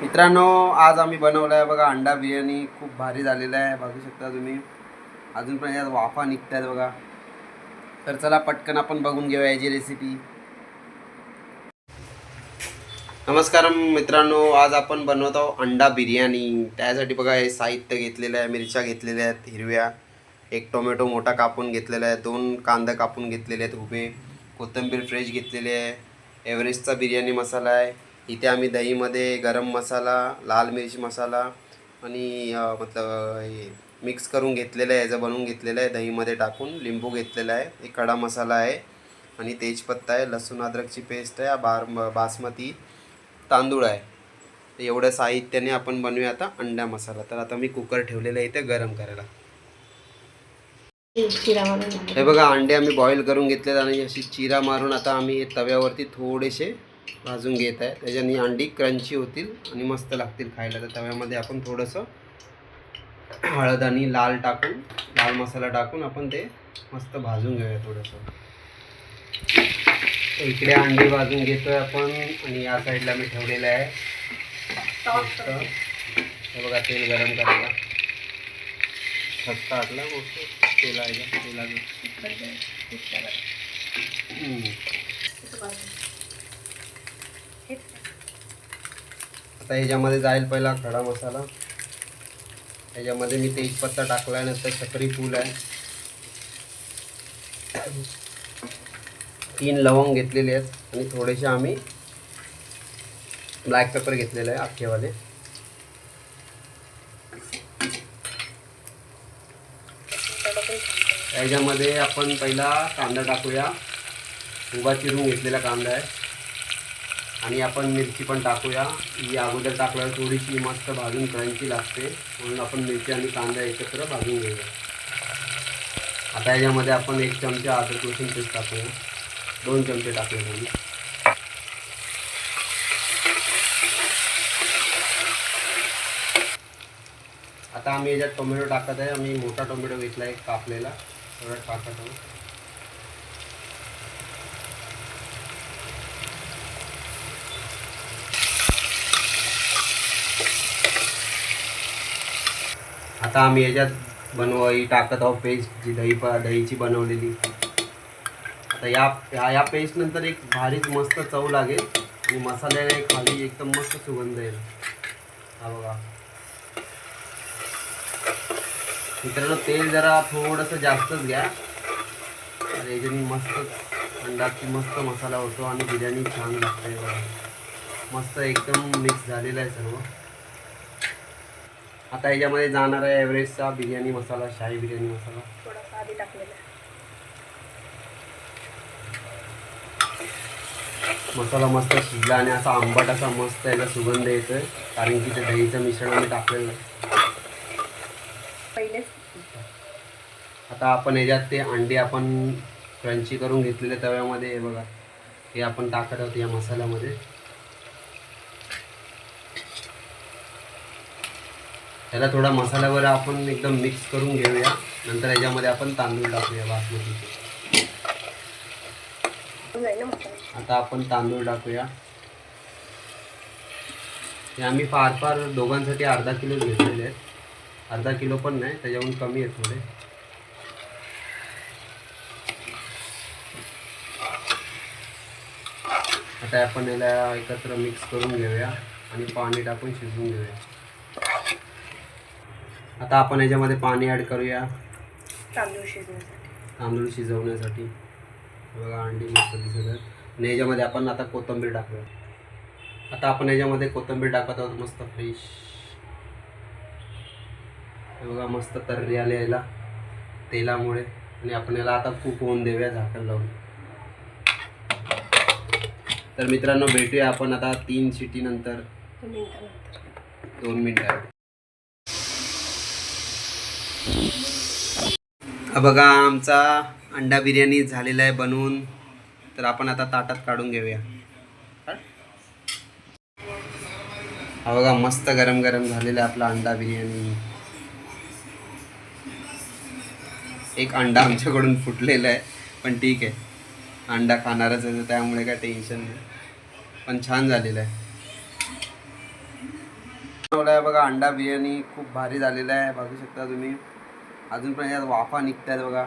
मित्रांनो, आज आम्ही बनवलं आहे बघा अंडा बिर्याणी. खूप भारी झालेला आहे, बघू शकता तुम्ही. अजून पण यात वाफा निघत आहेत बघा. तर चला पटकन आपण बघून घेऊया याची रेसिपी. नमस्कार मित्रांनो, आज आपण बनवत आहोत अंडा बिर्याणी. त्यासाठी बघा हे साहित्य घेतलेलं आहे. मिरच्या घेतलेल्या आहेत हिरव्या, एक टोमॅटो मोठा कापून घेतलेला आहे, 2 कांदा कापून घेतलेले आहेत उभे, कोथिंबीर फ्रेश घेतलेली आहे, एव्हरेस्टचा बिर्याणी मसाला आहे. इथे आम्ही दहीमध्ये गरम मसाला, लाल मिरची मसाला आणि हे मिक्स करून घेतलेलं आहे, याचं बनवून घेतलेलं आहे. दहीमध्ये टाकून लिंबू घेतलेला आहे, एक खडा मसाला आहे आणि तेजपत्ता आहे, लसूण अद्रकची पेस्ट आहे, बासमती तांदूळ आहे. तर एवढ्या साहित्याने आपण बनवूया आता अंडा मसाला. तर आता मी कुकर ठेवलेलं आहे इथे गरम करायला. हे बघा, अंडे आम्ही बॉईल करून घेतलेत आणि अशी चिरा मारून आता आम्ही तव्यावरती थोडेसे भाजून घेत आहे. त्याच्याने अंडी क्रंची होतील आणि मस्त लागतील खायला. तर तव्यामध्ये आपण थोडंसं हळद आणि लाल मसाला टाकून आपण ते मस्त भाजून घेऊया थोडंसं. इकडे अंडी भाजून घेतोय आपण आणि या साईडला मी ठेवलेलं आहे मस्त. हे बघा, तेल गरम करायला खस्ता टाकला मस्त आता ह्याच्यामध्ये जाईल पहिला खडा मसाला. ह्याच्यामध्ये मी तेजपत्ता टाकला आहे, नंतर चक्री फूल आहे, 3 लवंग घेतलेले आहेत आणि थोडेसे आम्ही ब्लॅक पेपर घेतलेले आहे अख्खेवाले. याच्यामध्ये आपण पहिला कांदा टाकूया. उभा चिरून घेतलेला कांदा आहे आणि आपण मिरची पण टाकूया. ही अगोदर टाकल्यावर थोडीशी मस्त भाजून क्रंची लागते, म्हणून आपण मिरची आणि कांदा एकत्र भाजून घेऊया. आता याच्यामध्ये आपण 1 चमचा अद्रक लसूण पेस्ट टाकूया, 2 चमचे टाकूया तुम्ही. आता आम्ही याच्यात टोमॅटो टाकत आहे. आम्ही मोठा टोमॅटो घेतला आहे कापलेला, थोडा टाकत आहोत. आता आम्ही याच्यात ही टाकत आहोत पेस्ट, जी दहीची बनवलेली. आता या पेस्ट नंतर एक भारीच मस्त चव लागेल आणि मसाल्याला खाली एकदम मस्त सुगंध येईल. हा बघा मित्रांनो, तेल जरा थोडंसं जास्तच घ्या. आणि याच्याने मस्त अंडाची मस्त मसाला होतो आणि बिर्याणी छान लागते. मस्त एकदम मिक्स झालेला आहे सर्व. आता याच्यामध्ये जाणार आहे एव्हरेस्टचा बिर्याणी मसाला, शाही बिर्याणी मसाला थोडासा आधी टाकलेला. मसाला मस्त शिजला आणि असा आंबट असा मस्त याचा सुगंध येतोय, कारण की ते दहीचं मिश्रण आम्ही टाकलेलं आहे पहिलेच. आता आपण याच्यात ते अंडे आपण क्रंची करून घेतलेले तव्यामध्ये, हे बघा, हे आपण टाकत आहोत या मसाल्यामध्ये. त्याला थोडा मसाल्यावर आपण एकदम मिक्स करून घेऊया. नंतर याच्यामध्ये आपण तांदूळ टाकूया बासमतीचे. आता आपण तांदूळ टाकूया. हे आम्ही फार दोघांसाठी अर्धा किलो घेतलेले आहेत. अर्धा किलो पण नाही, त्याच्याहून कमी आहे थोडे. आता आपण याला एकत्र मिक्स करून घेऊया आणि पाणी टाकून शिजवून घेऊया. आता आपण याच्यामध्ये पाणी ॲड करूया तांदूळ शिजवण्यासाठी. बघा, अंडी मस्त दिसत आहेत आणि याच्यामध्ये आपण आता कोथिंबीर टाकूया. आता आपण याच्यामध्ये कोथिंबीर टाकत आहोत मस्त फ्रेश. हे बघा, मस्त तर्री आले याला तेलामुळे. आणि आपण याला आता कुक होऊन देऊया झाकण लावून. तर मित्रांनो, भेटूया आपण आता 3 शिटी नंतर, 2 मिनिटात. बघा, आमचा अंडा बिर्याणी झालेला आहे बनवून. तर आपण आता ताटात काढून घेऊया. हा बघा, मस्त गरम गरम झालेला आहे आपला अंडा बिर्याणी. एक अंडा आमच्याकडून फुटलेला आहे, पण ठीक आहे, अंडा खाणारच आहे त्यामुळे काय टेन्शन नाही. पण छान झालेलं आहे. बनवला आहे बघा अंडा बिर्याणी. खूप भारी झालेला आहे, बघू शकता तुम्ही. अजून पण यात वाफा निघतात बघा.